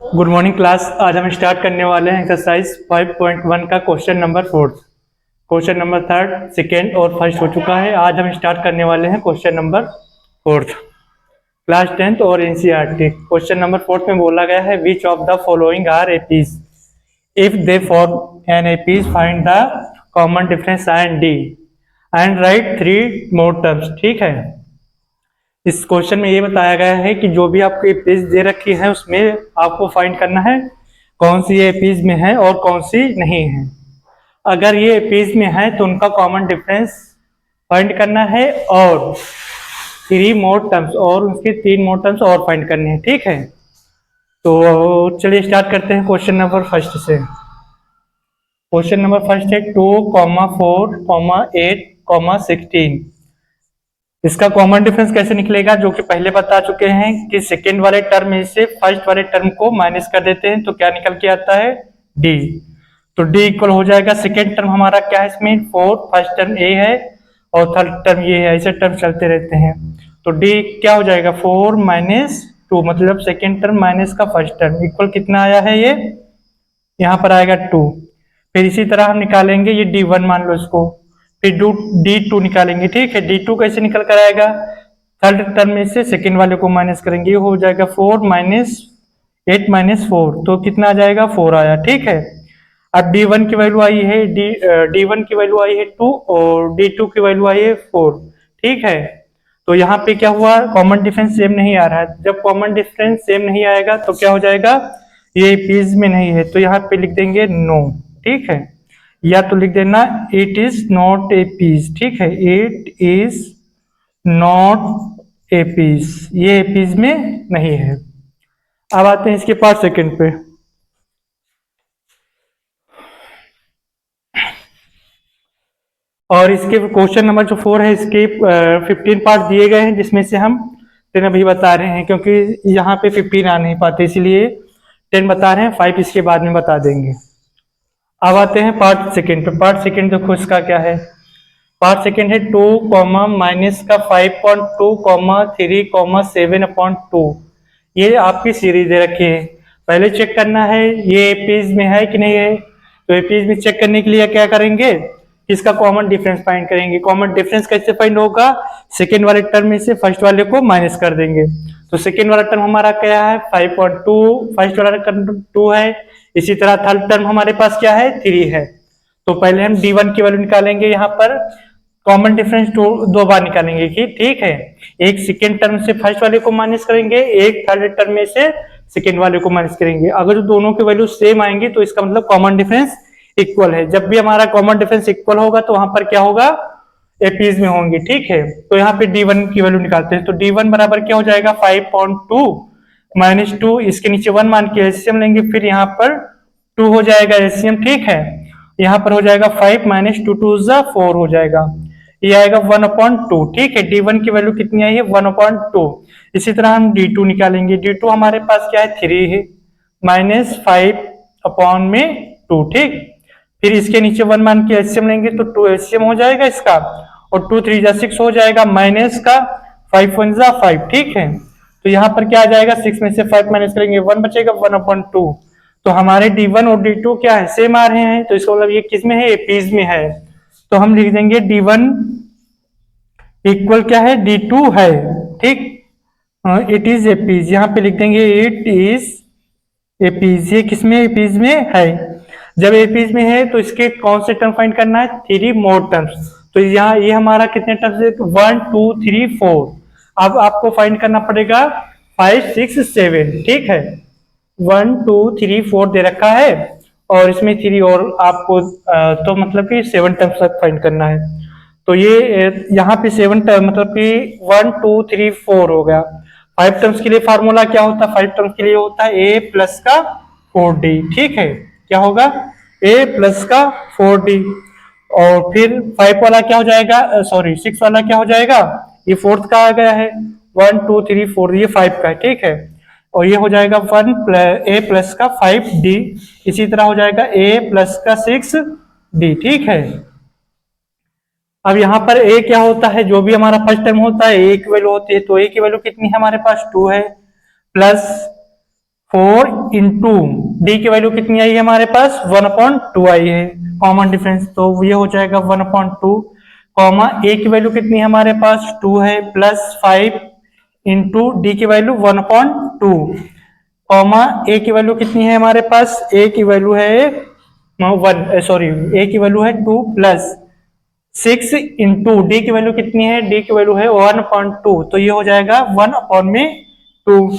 Good morning class. आज हम start करने वाले हैं एक्सरसाइज 5.1 का question number 4। Question number third, second और फर्स्ट हो चुका है। आज हम स्टार्ट करने वाले हैं क्वेश्चन नंबर 4, क्लास 10th और एनसीईआरटी। क्वेश्चन नंबर 4 में बोला गया है which of the following are APs if they form an APs find the common difference and d and write 3 more terms. ठीक है, इस क्वेश्चन में ये बताया गया है कि जो भी आपको एपीज दे रखी है उसमें आपको फाइंड करना है कौन सी एपीज में है और कौन सी नहीं है। अगर ये एपीज में है तो उनका कॉमन डिफरेंस फाइंड करना है और 3 मोर टर्म्स और उसके 3 मोर टर्म्स और फाइंड करने हैं। ठीक है, तो चलिए स्टार्ट करते हैं क्वेश्चन नंबर फर्स्ट से। क्वेश्चन नंबर फर्स्ट है 2,4,8,16। इसका कॉमन डिफरेंस कैसे निकलेगा, जो कि पहले बता चुके हैं कि सेकेंड वाले टर्म में से फर्स्ट वाले टर्म को माइनस कर देते हैं तो क्या निकल के आता है डी। तो डी इक्वल हो जाएगा, सेकेंड टर्म हमारा क्या है इसमें 4, फर्स्ट टर्म ए है और थर्ड टर्म ये है, ऐसे टर्म चलते रहते हैं। तो डी क्या हो जाएगा 4 माइनस 2, मतलब सेकेंड टर्म माइनस का फर्स्ट टर्म इक्वल कितना आया है ये, यहाँ पर आएगा 2। फिर इसी तरह हम निकालेंगे ये D1 मान लो इसको, फिर D2 निकालेंगे। ठीक है, D2 कैसे निकल कर आएगा, थर्ड टर्म में से सेकेंड वाले को माइनस करेंगे, ये हो जाएगा 4 माइनस 8 माइनस 4, तो कितना आ जाएगा 4 आया। ठीक है, अब D1 की वैल्यू आई है D1 की वैल्यू आई है 2 और D2 की वैल्यू आई है 4। ठीक है, तो यहाँ पे क्या हुआ, कॉमन डिफरेंस सेम नहीं आ रहा है। जब कॉमन डिफरेंस सेम नहीं आएगा तो क्या हो जाएगा, ये पीस में नहीं है तो यहाँ पे लिख देंगे नो। ठीक है, या तो लिख देना it is not APs. ठीक है, it is not APs, ये ए पीस में नहीं है। अब आते हैं इसके पार्ट सेकंड पे। और इसके क्वेश्चन नंबर जो 4 है इसके 15 पार्ट दिए गए हैं, जिसमें से हम 10 अभी बता रहे हैं क्योंकि यहाँ पे 15 आ नहीं पाते, इसलिए 10 बता रहे हैं, 5 इसके बाद में बता देंगे। अब आते हैं पार्ट सेकंड पे। पार्ट सेकंड देखो इसका क्या है, पार्ट सेकंड है 2 कॉमा माइनस का 5.2 कॉमा 3 कॉमा 7/2। ये आपकी सीरीज दे रखी है, पहले चेक करना है ये पेज में है कि नहीं है। तो ये पेज में चेक करने के लिए क्या करेंगे, इसका कॉमन डिफरेंस फाइंड करेंगे। कॉमन डिफरेंस कैसे फाइंड होगा, सेकेंड वाले टर्म में से फर्स्ट वाले को माइनस कर देंगे। तो सेकेंड वाला टर्म हमारा क्या है 5.2, फर्स्ट वाला टर्म 2 है, इसी तरह थर्ड टर्म हमारे पास क्या है 3 है। तो पहले हम D1 की वैल्यू निकालेंगे, यहाँ पर कॉमन डिफरेंस दो बार निकालेंगे कि ठीक है, एक सेकेंड टर्म से फर्स्ट वाले को माइनस करेंगे, एक थर्ड टर्म में से सेकेंड वाले को माइनस करेंगे। अगर दोनों की वैल्यू सेम आएंगे तो इसका मतलब कॉमन डिफरेंस इक्वल है। जब भी हमारा कॉमन डिफरेंस इक्वल होगा तो वहां पर क्या होगा, एपीज में होंगे। ठीक है, तो यहाँ पे D1 की वैल्यू निकालते हैं। तो D1 बराबर क्या हो जाएगा 5.2 माइनस 2, इसके नीचे 1 मान के एलसीएम लेंगे, फिर यहाँ पर 2 हो जाएगा एलसीएम। ठीक है, यहाँ पर हो जाएगा 5 माइनस 2 2 4 हो जाएगा, ये आएगा 1/2। ठीक है, D1 की वैल्यू कितनी आई है 1/2। इसी तरह हम D2 निकालेंगे, D2 हमारे पास क्या है 3 है माइनस 5/2। ठीक, फिर इसके नीचे 1 मान के एलसीएम लेंगे तो 2 एलसीएम हो जाएगा इसका, और 2 3 6 हो जाएगा, माइनस का 5 1 5। ठीक है, तो यहाँ पर क्या आ जाएगा 6 में से 5 माइनस करेंगे 1 बचेगा 1/2। तो हमारे D1 और D2 क्या है सेम आ रहे हैं, तो इसका मतलब ये किस में है, एपीज में है। तो हम लिख देंगे D1 इक्वल क्या है D2 है। ठीक, इट इज एपीज, यहाँ पे लिख देंगे इट इज एपीज, ये किसमें एपीज में है। जब एपीज में है तो इसके कौन से टर्म फाइंड करना है 3 मोर टर्म्स। तो यहाँ ये हमारा कितने टर्म्स है 1 2 3 4। अब आपको फाइंड करना पड़ेगा 5 6 7। ठीक है, 1 2 3 4 दे रखा है और इसमें 3 और आपको तो मतलब कि 7 टर्म्स तक फाइंड करना है। तो ये यहाँ पे 7 टर्म मतलब कि 1 2 3 4 हो गया। 5 टर्म्स के लिए फार्मूला क्या होता है, 5 टर्म्स के लिए होता है a प्लस का 4d। ठीक है, क्या होगा a प्लस का 4d, और फिर 5 वाला क्या हो जाएगा, सॉरी 6 वाला क्या हो जाएगा, ये फोर्थ का आ गया है 1 2 3 4, ये 5 का है। ठीक है, और ये हो जाएगा a प्लस का 5d, इसी तरह हो जाएगा a प्लस का 6d। ठीक है, अब यहाँ पर a क्या होता है, जो भी हमारा फर्स्ट टर्म होता है a की वैल्यू होती है, तो a की वैल्यू कितनी है हमारे पास 2 है, प्लस 4 इंटू डी की वैल्यू कितनी आई है हमारे पास 1/2 आई है, कॉमन डिफरेंस, तो ये हो जाएगा 1/2, कॉमा ए की वैल्यू कितनी है हमारे पास 2 है, प्लस 5 इंटू डी की वैल्यू 1/2, कॉमा ए की वैल्यू कितनी है हमारे पास, ए की वैल्यू है 1, ए की वैल्यू है 2 प्लस 6 इंटू डी की वैल्यू कितनी है, डी की वैल्यू है 1/2, तो ये हो जाएगा 1/2,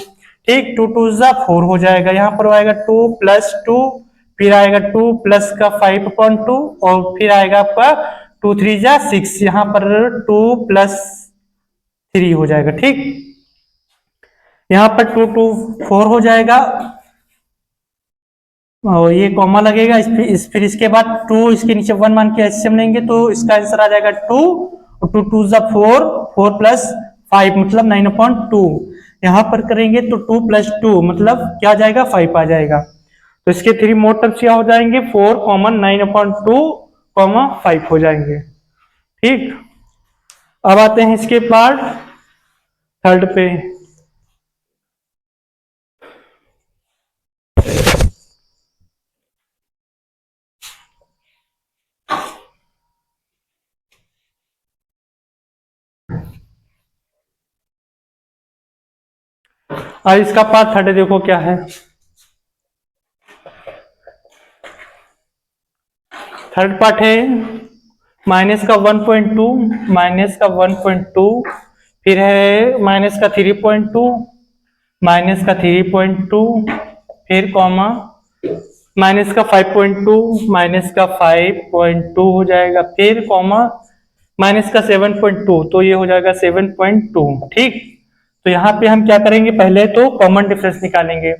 ठीक, 2 2 4 हो जाएगा, यहाँ पर आएगा 2 प्लस 2, फिर आएगा 2 प्लस का 5/2 और फिर आएगा आपका 2 3 6, यहाँ पर 2 प्लस 3 हो जाएगा, ठीक, यहाँ पर 2 2 4 हो जाएगा और ये कॉमा लगेगा, फिर इसके बाद 2 इसके नीचे 1 मान के एचसीएम लेंगे तो इसका आंसर आ जाएगा 2 और 2 2 4, 4 प्लस 5 मतलब 9/2, यहाँ पर करेंगे तो 2 प्लस 2 मतलब क्या आ जाएगा 5 आ जाएगा, तो इसके 3 मोड टर्म्स क्या हो जाएंगे 4, 9/2, 5 हो जाएंगे, ठीक। अब आते हैं इसके पार्ट थर्ड पे। और इसका पार्ट थर्ड देखो क्या है, थर्ड पार्ट है माइनस का 1.2, माइनस का 1.2, फिर है माइनस का 3.2, माइनस का 3.2, फिर कॉमा माइनस का 5.2, माइनस का 5.2 हो जाएगा, फिर कॉमा माइनस का 7.2, तो ये हो जाएगा 7.2, ठीक। तो यहाँ पे हम क्या करेंगे, पहले तो कॉमन डिफरेंस निकालेंगे,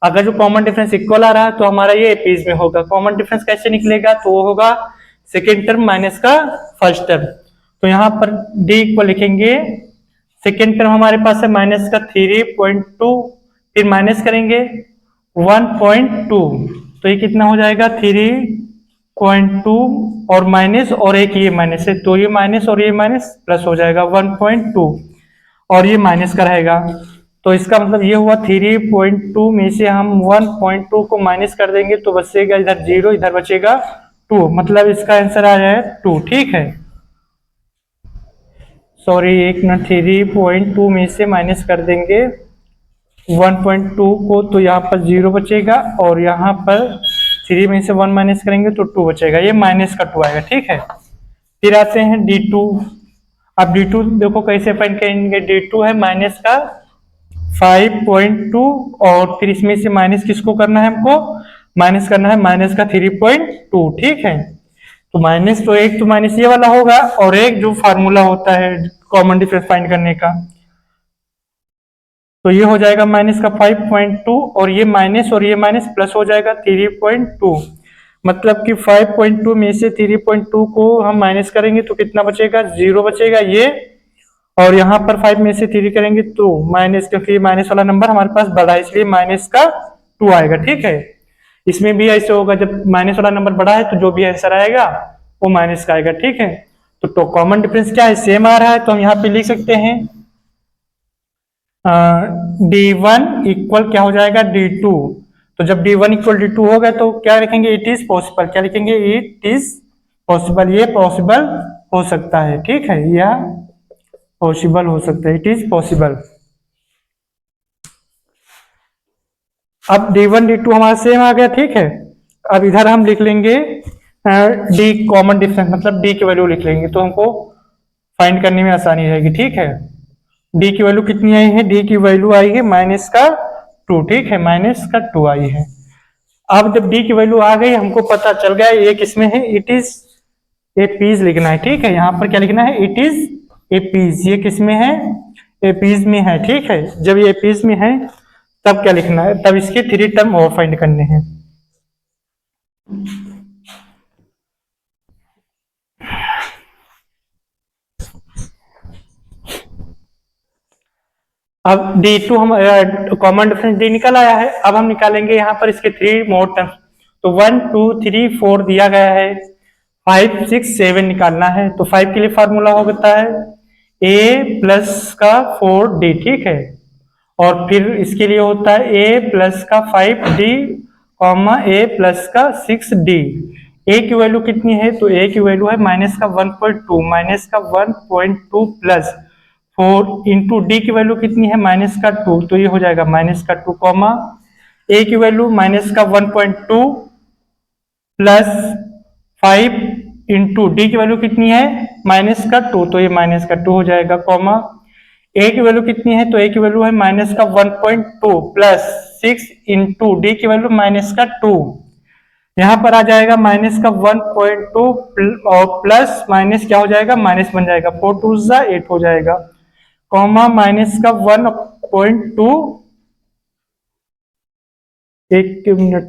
अगर जो कॉमन डिफरेंस इक्वल आ रहा है तो हमारा ये एपीज में होगा, कॉमन डिफरेंस कैसे निकलेगा, तो वो होगा सेकेंड टर्म माइनस का फर्स्ट टर्म, तो यहाँ पर डी इक्वल लिखेंगे, सेकेंड टर्म हमारे पास है माइनस का 3.2, फिर माइनस करेंगे 1.2, तो ये कितना हो जाएगा 3.2 और माइनस और एक ये माइनस है, तो ये माइनस और ये माइनस प्लस हो जाएगा 1.2 और ये माइनस का रहेगा, तो इसका मतलब ये हुआ 3.2 में से हम 1.2 को माइनस कर देंगे तो बचेगा इधर 0, इधर बचेगा 2, मतलब इसका आंसर आ जाए 2, ठीक है, सॉरी एक मिनट, 3.2 में से माइनस कर देंगे 1.2 को तो यहाँ पर 0 बचेगा और यहाँ पर 3 में से 1 माइनस करेंगे तो 2 बचेगा, ये माइनस का 2 आएगा, ठीक है। फिर आते हैं D2, अब D2 देखो कैसे फाइंड करेंगे, D2 है माइनस का 5.2 और फिर इसमें से माइनस किसको करना है, हमको माइनस करना है माइनस का 3.2, ठीक है, तो माइनस तो एक तो माइनस ये वाला होगा और एक जो फार्मूला होता है कॉमन डिफरेंस फाइंड करने का, तो ये हो जाएगा माइनस का 5.2 और ये माइनस प्लस हो जाएगा 3.2, मतलब कि 5.2 में से 3.2 को हम माइनस करेंगे तो कितना बचेगा 0 बचेगा ये, और यहाँ पर 5 में से 3 करेंगे तो माइनस, क्योंकि माइनस वाला नंबर हमारे पास बड़ा है इसलिए माइनस का 2 आएगा, ठीक है। इसमें भी ऐसे होगा, जब माइनस वाला नंबर बड़ा है तो जो भी आंसर आएगा वो माइनस का आएगा, ठीक है। तो कॉमन डिफरेंस क्या है, सेम आ रहा है, तो हम यहाँ पे लिख सकते हैं D1 इक्वल क्या हो जाएगा D2, तो जब D1 इक्वल D2 होगा तो क्या लिखेंगे, इट इज पॉसिबल, क्या लिखेंगे, इट इज पॉसिबल, ये पॉसिबल हो सकता है, ठीक है, यह पॉसिबल हो सकता है, इट इज पॉसिबल। अब D1 D2 हमारा सेम आ गया, ठीक है। अब इधर हम लिख लेंगे D कॉमन डिफरेंस, मतलब D की वैल्यू लिख लेंगे तो हमको फाइंड करने में आसानी रहेगी, ठीक है। D की वैल्यू कितनी आई है, D की वैल्यू आई है माइनस का 2, ठीक है, माइनस का 2 आई है। अब जब D की वैल्यू आ गई हमको पता चल गया ये किसमें है, इट इज ए पीस लिखना है, ठीक है, यहाँ पर क्या लिखना है, इट इज ए पीस, ये किसमें है, ए पीस में है, ठीक है। जब ये पीस में है तब क्या लिखना है, तब इसके 3 टर्म और फाइंड करने हैं। अब D2 हम कॉमन डिफरेंस D निकल आया है, अब हम निकालेंगे यहाँ पर इसके 3 मोड टर्म्स, तो 1 2 3 4 दिया गया है, 5 6 7 निकालना है, तो 5 के लिए फार्मूला होता है A प्लस का 4D, ठीक है, और फिर इसके लिए होता है ए प्लस का 5d कॉमा ए प्लस का 6d। ए की वैल्यू कितनी है, तो ए की वैल्यू है माइनस का 1.2, माइनस का 1.2 प्लस 4 इंटू डी की वैल्यू कितनी है माइनस का 2, तो ये हो जाएगा माइनस का 2 कॉमा ए की वैल्यू माइनस का 1.2 प्लस 5 इंटू डी की वैल्यू कितनी है माइनस का 2, तो ये माइनस का 2 हो जाएगा कॉमा ए की वैल्यू कितनी है, तो ए की वैल्यू है माइनस का 1.2 प्लस 6 इंटू डी की वैल्यू माइनस का 2, यहां पर आ जाएगा माइनस का 1.2 और प्लस माइनस क्या हो जाएगा माइनस बन जाएगा 4 2 8 हो जाएगा कॉमा माइनस का 1.2, एक मिनट,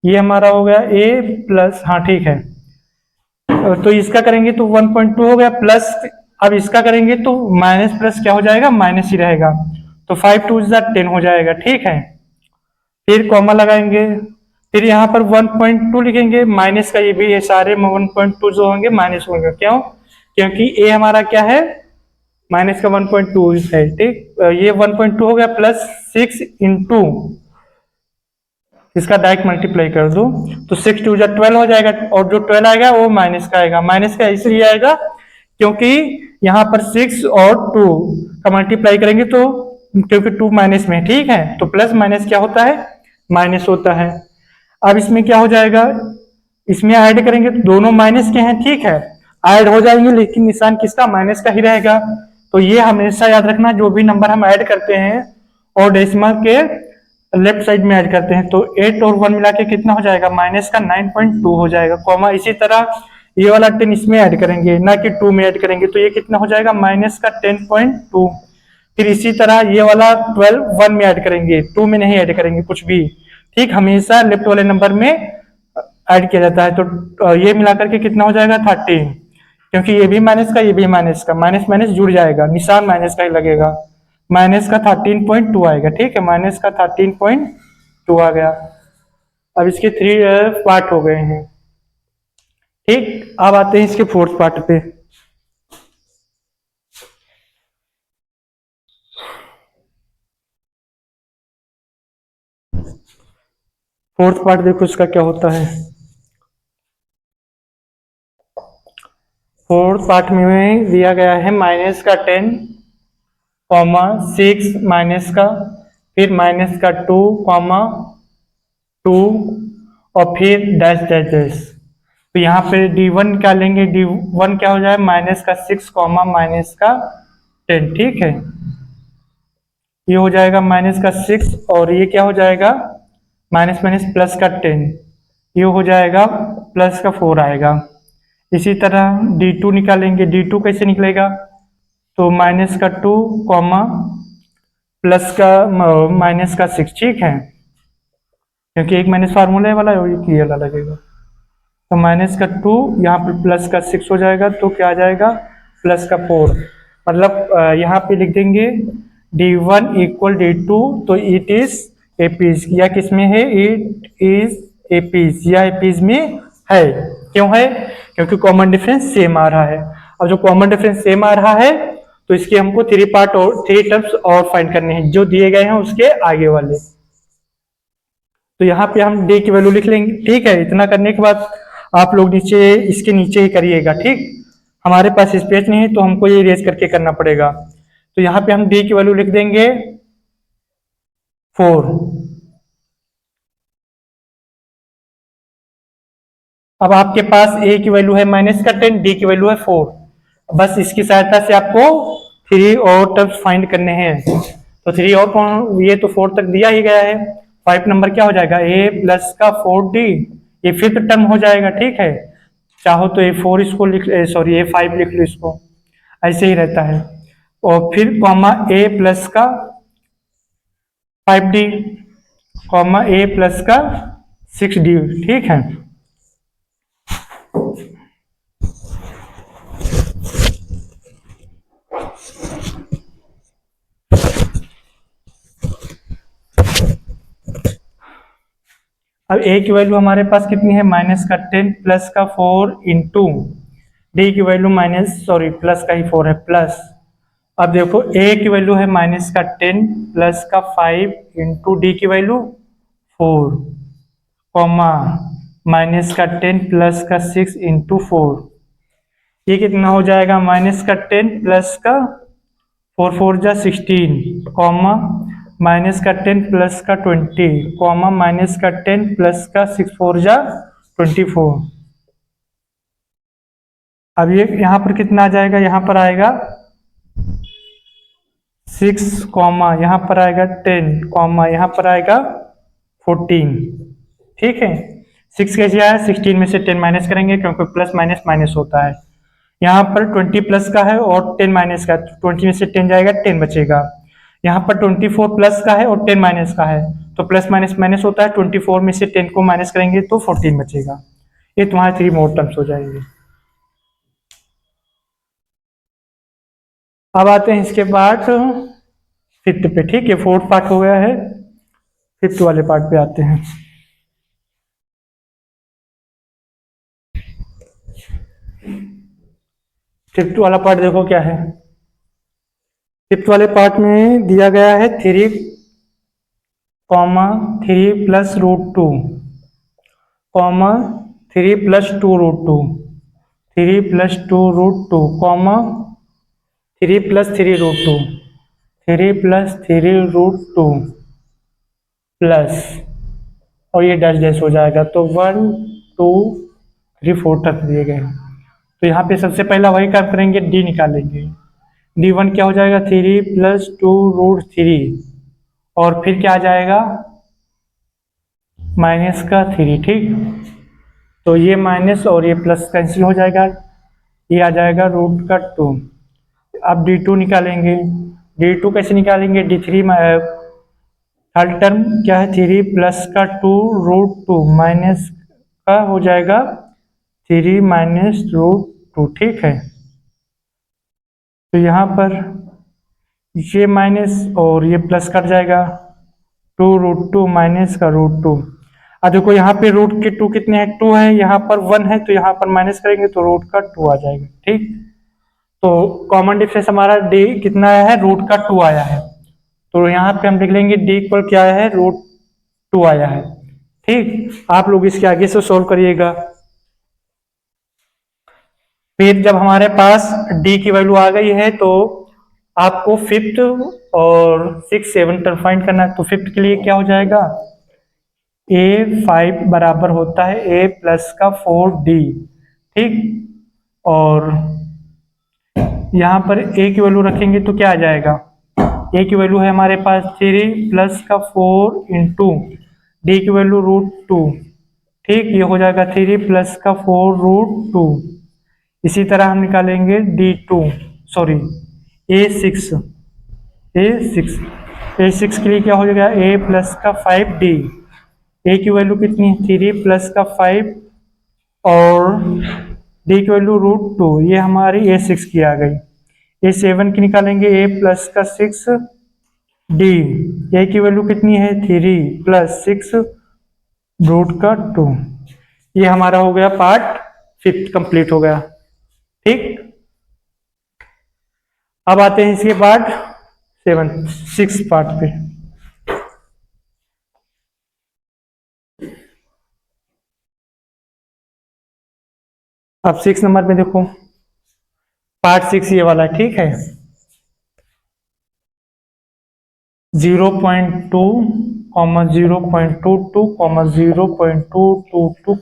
ये हमारा हो गया ए प्लस, हाँ ठीक है, तो इसका करेंगे तो 1.2 हो गया प्लस, अब इसका करेंगे तो माइनस प्लस क्या हो जाएगा माइनस ही रहेगा, तो 5 2 10 हो जाएगा, ठीक है। फिर कॉमा लगाएंगे, फिर यहाँ पर 1.2 लिखेंगे, माइनस का ये भी है, सारे 1.2 जो होंगे माइनस होंगे, क्यों, क्योंकि ए हमारा क्या है माइनस का 1.2 है, ठीक, ये 1.2 हो गया प्लस 6 इंटू इसका डायरेक्ट मल्टीप्लाई कर दो, तो 6 2 12 हो जाएगा, और जो 12 आएगा वो माइनस का आएगा, माइनस का इसलिए आएगा क्योंकि यहाँ पर 6 और 2 का मल्टीप्लाई करेंगे तो क्योंकि 2 माइनस में, ठीक है, तो प्लस माइनस क्या होता है माइनस होता है। अब इसमें क्या हो जाएगा, इसमें ऐड करेंगे तो दोनों माइनस के हैं, ठीक है, ऐड हो जाएंगे लेकिन निशान किसका माइनस का ही रहेगा, तो ये हमेशा याद रखना, जो भी नंबर हम ऐड करते हैं और डेसिमल के लेफ्ट साइड में ऐड करते हैं तो 8 और 1 मिला के कितना हो जाएगा माइनस का 9.2 हो जाएगा कॉमा, इसी तरह ये वाला 10 इसमें ऐड करेंगे ना कि 2 में ऐड करेंगे, तो ये कितना हो जाएगा माइनस का 10.2, फिर इसी तरह ये वाला 12 1 में ऐड करेंगे, 2 में नहीं ऐड करेंगे कुछ भी, ठीक, हमेशा लेफ्ट वाले नंबर में ऐड किया जाता है, तो ये मिलाकर के कितना हो जाएगा 13, क्योंकि ये भी माइनस का ये भी माइनस का, माइनस माइनस जुड़ जाएगा, निशान माइनस का ही लगेगा, माइनस का 13.2 आएगा, ठीक है, माइनस का 13.2 आ गया। अब इसके 3 पार्ट हो गए हैं, ठीक, अब आते हैं इसके फोर्थ पार्ट पे। फोर्थ पार्ट देखो इसका क्या होता है। फोर्थ पार्ट में दिया गया है माइनस का 10 कॉमा 6 माइनस का, फिर माइनस का 2 कॉमा 2 और फिर डैश डैश डैश, तो यहाँ पे d1 क्या लेंगे, d1 क्या हो जाए माइनस का 6 कॉमा माइनस का 10, ठीक है, ये हो जाएगा माइनस का 6 और ये क्या हो जाएगा माइनस माइनस प्लस का 10, ये हो जाएगा प्लस का 4 आएगा। इसी तरह d2 निकालेंगे, d2 कैसे निकलेगा, तो माइनस का 2 कॉमा प्लस का माइनस का 6, ठीक है, क्योंकि एक माइनस फार्मूला वाला है एक ये वाला लगेगा, तो माइनस का 2 यहाँ पे प्लस का 6 हो जाएगा, तो क्या आ जाएगा प्लस का 4, मतलब यहाँ पे लिख देंगे d1 इक्वल d2, तो इट इज एपीज, या किसमें है इट इज एपीज, या एपीज में है, क्यों है क्योंकि कॉमन डिफरेंस सेम आ रहा है। अब जो कॉमन डिफरेंस सेम आ रहा है तो इसके हमको 3 पार्ट और 3 टर्म्स और फाइंड करने हैं जो दिए गए हैं उसके आगे वाले, तो यहाँ पे हम d की वैल्यू लिख लेंगे, ठीक है, इतना करने के बाद आप लोग नीचे इसके नीचे ही करिएगा, ठीक, हमारे पास स्पेस नहीं है तो हमको ये इरेज करके करना पड़ेगा, तो यहाँ पे हम d की वैल्यू लिख देंगे 4। अब आपके पास a की वैल्यू है माइनस का 10, d की वैल्यू है 4, बस इसकी सहायता से आपको 3 और टर्म्स फाइंड करने हैं, तो 3 और कौन, ये तो 4 तक दिया ही गया है, 5 नंबर क्या हो जाएगा a प्लस का 4d, ये फिफ्थ टर्म हो जाएगा, ठीक है, चाहो तो a4 इसको लिख, सॉरी a5 लिख लो, इसको ऐसे ही रहता है, और फिर कॉमा a प्लस का 5d कॉमा a प्लस का 6d, ठीक है। अब a की वैल्यू हमारे पास कितनी है माइनस का 10 प्लस का 4 इंटू डी की वैल्यू माइनस सॉरी प्लस का ही 4 है प्लस अब देखो a की वैल्यू है माइनस का 10 प्लस का 5 इंटू डी की वैल्यू 4 कॉमा माइनस का 10 प्लस का 6 इंटू 4। ये कितना हो जाएगा माइनस का 10 प्लस का 4 4 जा 16 कॉमा माइनस का 10 प्लस का 20 कॉमा माइनस का 10 प्लस का 6 4 जा 24। अब ये यहाँ पर कितना आ जाएगा, यहाँ पर आएगा 6 कॉमा यहाँ पर आएगा 10 कॉमा यहाँ पर आएगा 14। ठीक है, 6 कैसे आया, 16 में से 10 माइनस करेंगे क्योंकि प्लस माइनस माइनस होता है। यहाँ पर 20 प्लस का है और 10 माइनस का, 20 में से 10 जाएगा 10 बचेगा। यहाँ पर 24 प्लस का है और 10 माइनस का है, तो प्लस माइनस माइनस होता है, 24 में से 10 को माइनस करेंगे तो 14 बचेगा। ये तुम्हारे 3 मोड टर्म्स हो जाएंगे। अब आते हैं इसके बाद फिफ्थ पे। ठीक है, फोर्थ पार्ट हो गया है, फिफ्थ वाले पार्ट पे आते हैं। फिफ्थ वाला पार्ट देखो क्या है। फिफ्थ वाले पार्ट में दिया गया है 3 comma 3 plus root 2 comma 3 plus 2 root 2 3 plus 2 root 2 comma 3 plus 3 root 2 3 plus 3 root 2 plus, और ये डैश डैश हो जाएगा, तो 1 2 3 4 तक दिए गए हैं। तो यहाँ पे सबसे पहला वही काम करेंगे, डी निकालेंगे। d1 क्या हो जाएगा 3 प्लस 2 रूट 3 और फिर क्या आ जाएगा माइनस का 3। ठीक, तो ये माइनस और ये प्लस कैंसिल हो जाएगा, ये आ जाएगा रूट का 2। अब d2 निकालेंगे। d2 कैसे निकालेंगे, d3 थर्ड टर्म क्या है 3 प्लस का 2 रूट 2 माइनस का हो जाएगा 3 माइनस रूट 2। ठीक है, तो यहाँ पर ये माइनस और ये प्लस कट जाएगा, 2 रूट 2 माइनस का रूट 2। अब देखो यहाँ पे रूट के 2 कितने हैं, 2 है, यहाँ पर 1 है, तो यहाँ पर माइनस करेंगे तो रूट का 2 आ जाएगा। ठीक, तो कॉमन डिफरेंस हमारा डी कितना आया है, रूट का 2 आया है, तो यहाँ पे हम लिख लेंगे डी इक्वल क्या आया है, रूट 2 आया है। ठीक, आप लोग इसके आगे से सोल्व करिएगा। फिर जब हमारे पास डी की वैल्यू आ गई है तो आपको फिफ्थ और 6 7 टर्म फाइंड करना है। तो फिफ्थ के लिए क्या हो जाएगा, a5 बराबर होता है a प्लस का 4d। ठीक, और यहाँ पर a की वैल्यू रखेंगे तो क्या आ जाएगा, a की वैल्यू है हमारे पास 3 प्लस का 4 इंटू डी की वैल्यू रूट 2। ठीक, ये हो जाएगा 3 प्लस का 4 रूट 2। इसी तरह हम निकालेंगे d2 सॉरी a6 के लिए क्या हो जाएगा a प्लस का 5d। a की वैल्यू कितनी है 3 प्लस का 5 और d की वैल्यू रूट 2, ये हमारी a6 की आ गई। a7 की निकालेंगे a प्लस का 6d, a की वैल्यू कितनी है 3 प्लस 6 रूट का 2। ये हमारा हो गया पार्ट फिफ्थ कंप्लीट हो गया। ठीक, अब आते हैं इसके बाद 6 पार्ट पे। अब 6 नंबर पे देखो, पार्ट 6 ये वाला, ठीक है। 0.2 0.22 0.222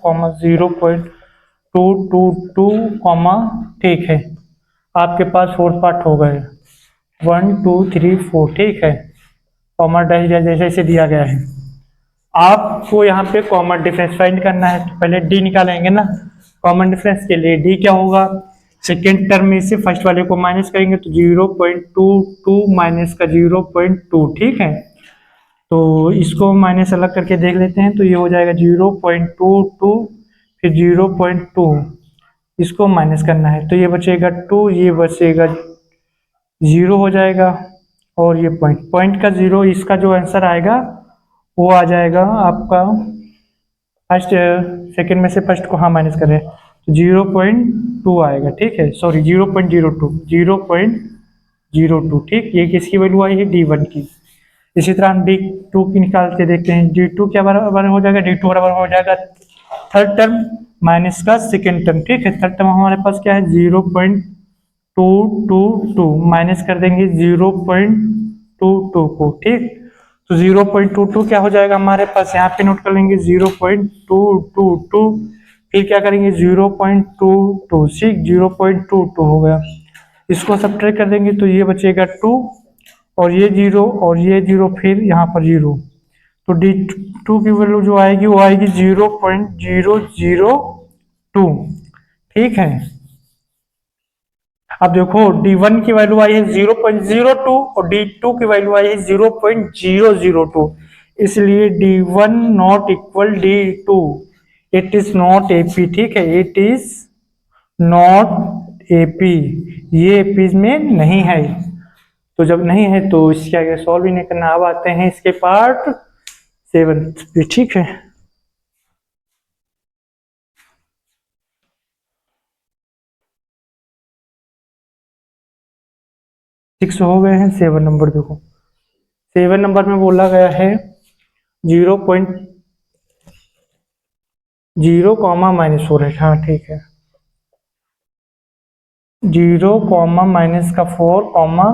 0.222 ठीक है, आपके पास 4 पार्ट हो गए, 1 2 3 4। ठीक है, कॉमन डैश जैसे जैसे दिया गया है। आपको यहाँ पे कॉमन डिफरेंस फाइंड करना है, तो पहले डी निकालेंगे ना। कॉमन डिफरेंस के लिए डी क्या होगा, सेकेंड टर्म में से फर्स्ट वाले को माइनस करेंगे तो 0.22 माइनस का 0.2। ठीक है, तो इसको माइनस अलग करके देख लेते हैं, तो ये हो जाएगा 0.22 फिर 0.2, इसको माइनस करना है तो ये बचेगा 2, ये बचेगा 0 हो जाएगा, और ये पॉइंट का 0, इसका जो आंसर आएगा वो आ जाएगा आपका फर्स्ट सेकेंड में से फर्स्ट को हाँ माइनस कर रहे हैं तो 0.2 आएगा। ठीक है, सॉरी 0.02 0.02। ठीक, ये किसकी वैल्यू आई है, D1 की। इसी तरह हम D2 की निकाल के देखते हैं। D2 क्या बराबर हो जाएगा, D2 बराबर हो जाएगा थर्ड टर्म माइनस का सेकेंड टर्म। ठीक है, थर्ड टर्म हमारे पास क्या है, 0.222 माइनस कर देंगे 0.22 को। ठीक, तो 0.22 क्या हो जाएगा हमारे पास, यहाँ पे नोट कर लेंगे 0.222। फिर क्या करेंगे 0.226, 0.22 हो गया। इसको सब्ट्रैक्ट कर देंगे तो ये बचेगा 2 और ये 0 और ये 0, फिर यहाँ पर 0। तो D2 की वैल्यू जो आएगी वो आएगी 0.002। ठीक है, अब देखो D1 की वैल्यू आई है 0.02 और D2 की वैल्यू आई है 0.002, इसलिए D1 not equal D2, it is not AP। ठीक है, इट इज नॉट AP, ये AP में नहीं है। तो जब नहीं है तो इसके आगे सॉल्व ही नहीं करना। अब आते हैं इसके पार्ट 7 पे। ठीक है, 6 हो गए हैं। 7 नंबर देखो, 7 नंबर में बोला गया है 0.0 कॉमा -4 है। हाँ ठीक है, 0 कॉमा -4 कॉमा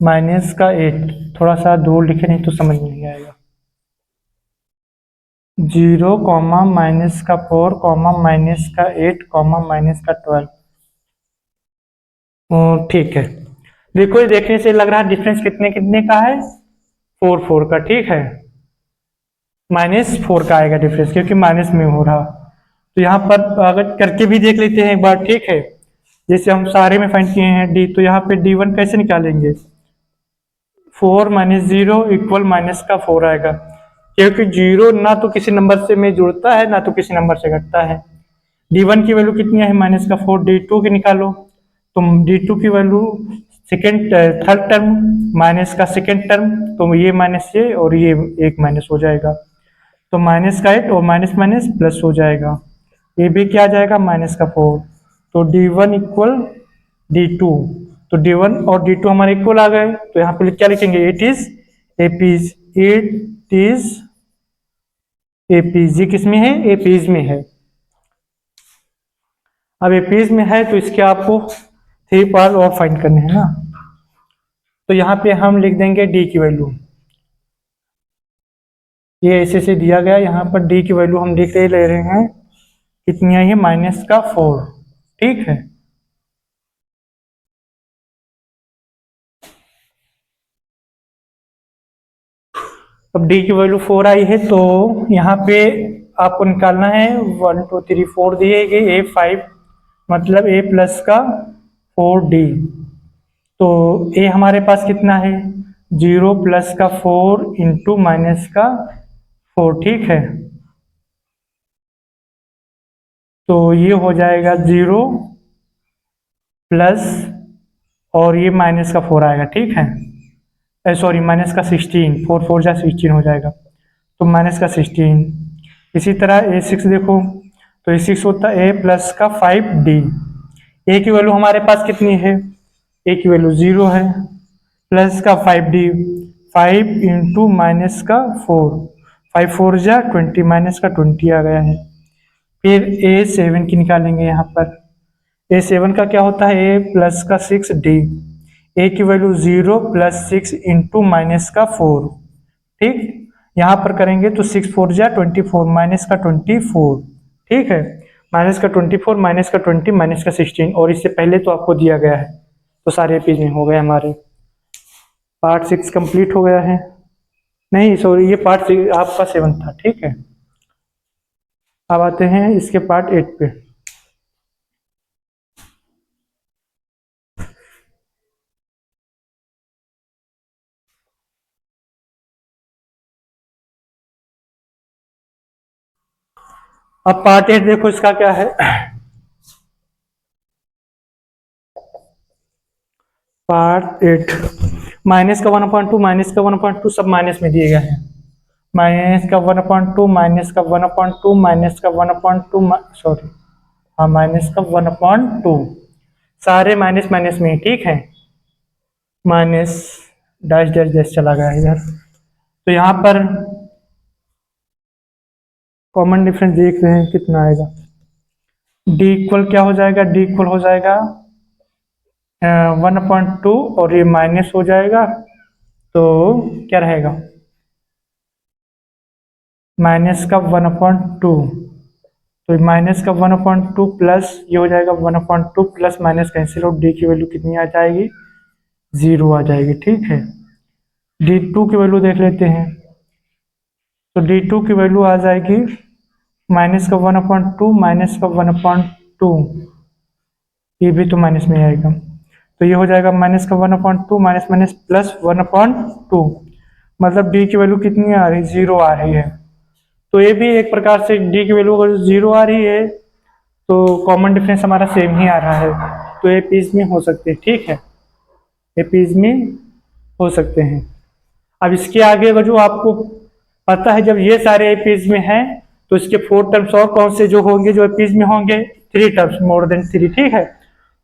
-8। थोड़ा सा दूर लिखे नहीं तो समझ नहीं आएगा। 0 कॉमा -4 कॉमा -8 कॉमा -12। ठीक है, देखो ये देखने से लग रहा है डिफरेंस कितने कितने का है, 4 का। ठीक है, -4 का आएगा डिफरेंस, क्योंकि माइनस में हो रहा। तो यहाँ पर अगर करके भी देख लेते हैं एक बार। ठीक है, जैसे हम सारे में फाइंड किए हैं D, तो यहाँ पे D1 कैसे निकालेंगे, 4 - 0 इक्वल -4 आएगा, क्योंकि 0 ना तो किसी नंबर से में जुड़ता है ना तो किसी नंबर से घटता है। D1 की वैल्यू कितनी है, -4। D2 की निकालो, तो D2 की value second third term minus का सेकेंड टर्म, तो ये माइनस ये और ये एक माइनस हो जाएगा, तो -8 और माइनस माइनस प्लस हो जाएगा। ये भी क्या आ जाएगा, -4। तो D1 इक्वल D2, तो D1 और D2 हमारे इक्वल आ गए। तो यहाँ पे क्या लिखेंगे, it is APs, it is APs. ये किसमें है, एपीज में है। अब एपीज में है तो इसके आपको 3 पार्ट और फाइंड करने हैं ना। तो यहाँ पे हम लिख देंगे D की वैल्यू, ये ऐसे से दिया गया। यहाँ पर D की वैल्यू हम लिख ले रहे हैं, कितनी आई है, -4। ठीक है, अब D की वैल्यू 4 आई है, तो यहाँ पे आपको निकालना है 1 2 3 4 दिए गए, A5 मतलब A प्लस का 4D। तो A हमारे पास कितना है, 0 प्लस का 4 इंटू माइनस का 4। ठीक है, तो ये हो जाएगा 0 प्लस और ये माइनस का 4 आएगा। ठीक है, सॉरी माइनस का 16, 4 4 जा 16 हो जाएगा, तो माइनस का 16। इसी तरह A6 देखो, तो A6 होता है A प्लस का 5D। A की वैल्यू हमारे पास कितनी है, A की वैल्यू 0 है, प्लस का 5D, 5 इंटू माइनस का 4, 5 4 जा 20, माइनस का 20 आ गया है। फिर A7 की निकालेंगे। यहाँ पर A7 का क्या होता है, A प्लस का 6D। A की वैल्यू 0 प्लस 6 इंटू माइनस का 4। ठीक, यहाँ पर करेंगे तो 6 4 जा 24, माइनस का 24। ठीक है, माइनस का 24 माइनस का 20 माइनस का 16, और इससे पहले तो आपको दिया गया है। तो सारे पेज में हो गए हमारे। पार्ट 6 कंप्लीट हो गया है, नहीं सॉरी ये पार्ट 6 आपका 7 था। ठीक है, अब आते हैं इसके पार्ट 8 पे। अब पार्ट 8 देखो, इसका क्या है, पार्ट 8 माइनस का 1/2 माइनस का 1/2 सब माइनस में दिए गए हैं। माइनस का 1/2 माइनस का 1/2 माइनस का 1/2 सॉरी हाँ माइनस का 1/2 सारे माइनस माइनस में। ठीक है, माइनस डैश डैश डैश चला गया इधर। तो यहाँ पर कॉमन डिफरेंस देख रहे हैं कितना आएगा। डी इक्वल क्या हो जाएगा, डी इक्वल हो जाएगा 1/2 और ये माइनस हो जाएगा तो क्या रहेगा, माइनस का 1/2। तो माइनस का 1/2 प्लस ये हो जाएगा 1/2 प्लस माइनस कैंसिल और डी की वैल्यू कितनी आ जाएगी, 0 आ जाएगी। ठीक है, D2 की वैल्यू देख लेते हैं। तो D2 की वैल्यू आ जाएगी माइनस का 1/2 माइनस का 1/2, ये भी तो माइनस में आएगा। तो ये हो जाएगा माइनस का 1/2 माइनस माइनस प्लस 1/2, मतलब डी की वैल्यू कितनी आ रही है, 0 आ रही है। तो ये भी एक प्रकार से डी की वैल्यू अगर 0 आ रही है तो कॉमन डिफरेंस हमारा सेम ही आ रहा है, तो ये पीस में हो सकते हैं। ठीक है, ये पीस में हो सकते हैं। अब इसके आगे अगर जो आपको पता है, जब ये सारे एपीज में हैं तो इसके 4 टर्म्स और कौन से जो होंगे जो एपीज में होंगे, 3 टर्म्स, मोर देन 3। ठीक है,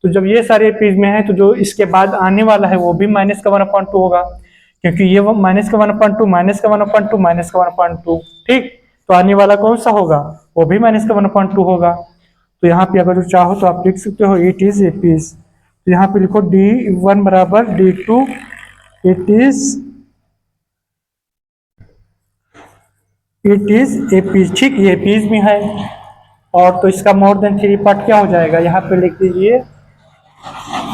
तो जब ये सारे एपीज में हैं तो जो इसके बाद आने वाला है वो भी माइनस का 1/2 होगा, क्योंकि ये माइनस का 1/2 माइनस का 1/2 माइनस का 1/2। ठीक, तो आने वाला कौन सा होगा, वो भी माइनस का 1/2 होगा। तो यहाँ पे अगर चाहो तो आप लिख सकते हो इट इज एपीज। तो यहाँ पे लिखो D1 बराबर D2 इट इज एपीज। ठीक, ये एपीज में है। और तो इसका मोर देन 3 पार्ट क्या हो जाएगा, यहाँ पे लिख दीजिए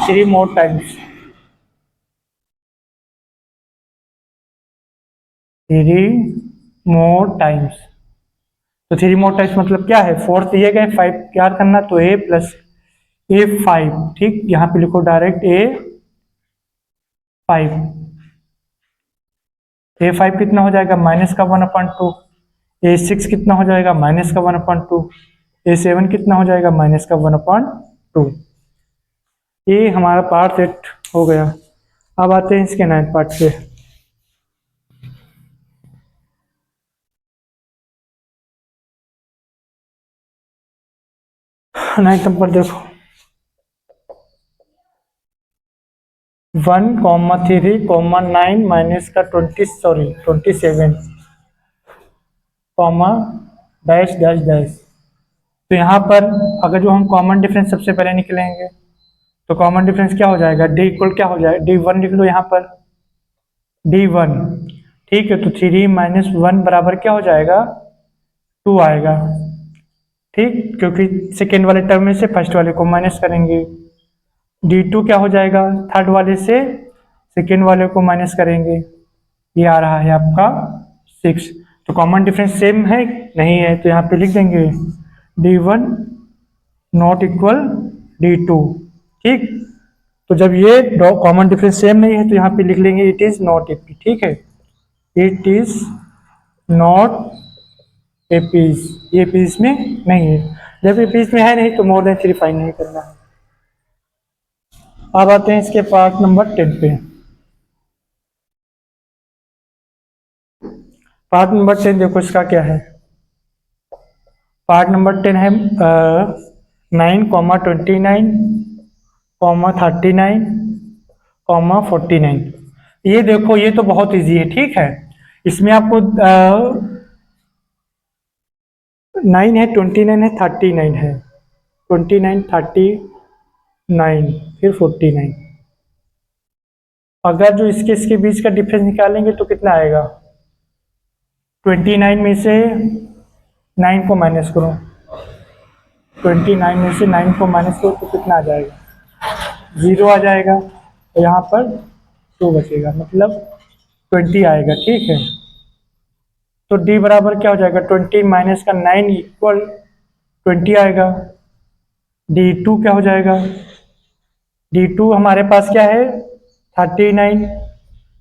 3 मोर टाइम्स, 3 मोर टाइम्स। तो 3 मोर टाइम्स मतलब क्या है, 4 दिए गए, 5 क्या करना, तो a प्लस A5। ठीक, यहाँ पे लिखो डायरेक्ट A5। A5 कितना हो जाएगा, माइनस का 1/2। A6 कितना हो जाएगा, माइनस का 1/2। A7 कितना हो जाएगा, माइनस का 1/2। ये हमारा पार्ट 8 हो गया। अब आते हैं इसके 9 पार्ट पे। 9 नंबर देखो, 1,3,9 माइनस का 27 कॉमा डैश डैश डैश। तो यहाँ पर अगर जो हम कॉमन डिफरेंस सबसे पहले निकलेंगे तो कॉमन डिफरेंस क्या हो जाएगा, डी इक्वल क्या हो जाएगा, D1 लिख लो यहाँ पर, D1। ठीक है, तो 3 माइनस 1 बराबर क्या हो जाएगा, 2 आएगा। ठीक, क्योंकि सेकेंड वाले टर्म में से फर्स्ट वाले को माइनस करेंगे। D2 क्या हो जाएगा, थर्ड वाले से सेकेंड वाले को माइनस करेंगे, ये आ रहा है आपका 6। तो कॉमन डिफरेंस सेम है नहीं है, तो यहाँ पे लिख देंगे D1 नॉट इक्वल D2। ठीक, तो जब ये कॉमन डिफरेंस सेम नहीं है तो यहाँ पे लिख लेंगे इट इज नॉट एपी। ठीक है, इट इज नॉट एपीज, ये पीस में नहीं है। जब ये पीस में है नहीं तो मोर देन 3 फाइंड नहीं करना है। अब आते हैं इसके पार्ट नंबर 10 पे। पार्ट नंबर 10 देखो इसका क्या है। पार्ट नंबर 10 है 9,29 39 49। ये देखो ये तो बहुत इजी है। ठीक है, इसमें आपको 9 है, 29 है, 39 है, 29 39 फिर 49। अगर जो इसके बीच का डिफरेंस निकालेंगे तो कितना आएगा, 29 में से 9 को माइनस करो, 29 में से 9 को माइनस करो तो कितना आ जाएगा, 0 आ जाएगा। तो यहाँ पर 2 बचेगा, मतलब 20 आएगा। ठीक है, तो D बराबर क्या हो जाएगा, 20 माइनस का 9 इक्वल 20 आएगा। D2 क्या हो जाएगा, D2 हमारे पास क्या है 39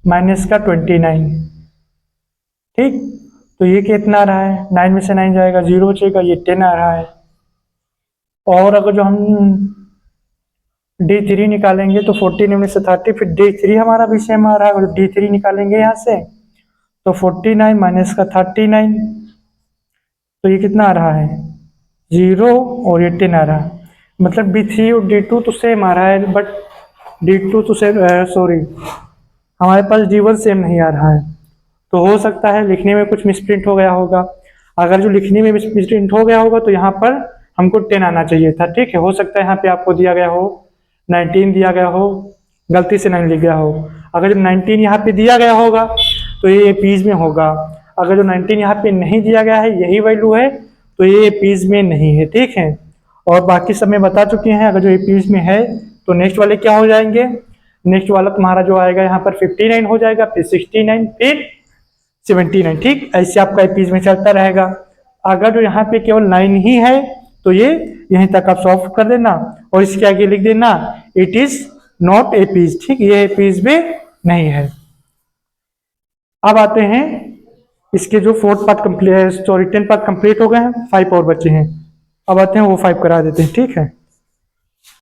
माइनस का 29। ठीक, तो ये कितना आ रहा है, 9 में से 9 जाएगा, 0 बचेगा, ये 10 आ रहा है। और अगर जो हम D3 निकालेंगे तो 14 में से 30, फिर D3 हमारा भी सेम आ रहा है। अगर D3 निकालेंगे यहाँ से तो 49 माइनस का 39, तो ये कितना आ रहा है, 0 और ये 10 आ रहा है। मतलब D3 और D2 तो सेम आ रहा है, बट D2 तो सेम, सॉरी हमारे पास D1 सेम नहीं आ रहा है, तो हो सकता है लिखने में कुछ मिसप्रिंट हो गया होगा। अगर जो लिखने में मिसप्रिंट हो गया होगा तो यहाँ पर हमको 10 आना चाहिए था, ठीक है। हो सकता है यहाँ पे आपको दिया गया हो 19 दिया गया हो, गलती से 9 लिख गया हो। अगर जब 19 यहाँ पे दिया गया होगा तो ये एपीज में होगा। अगर जो 19 यहाँ पे नहीं दिया गया है, यही वैल्यू है, तो ये एपीज में नहीं है, ठीक है। और बाकी सब में बता चुके हैं। अगर जो एपीज में है तो नेक्स्ट वाले क्या हो जाएंगे, नेक्स्ट वाला तुम्हारा जो आएगा यहाँ पर 59 हो जाएगा, फिर 69, फिर 79, ठीक। ऐसे आपका एपीज में चलता रहेगा। अगर जो यहाँ पे केवल 9 ही है तो ये यहीं तक आप सॉल्व कर देना और इसके आगे लिख देना इट इज नॉट एपीज, ठीक। ये एपीज में नहीं है। अब आते हैं इसके जो 4th part complete, sorry 10 part complete हो गए हैं, 5 और बचे हैं। अब आते हैं वो 5 करा देते हैं, ठीक है।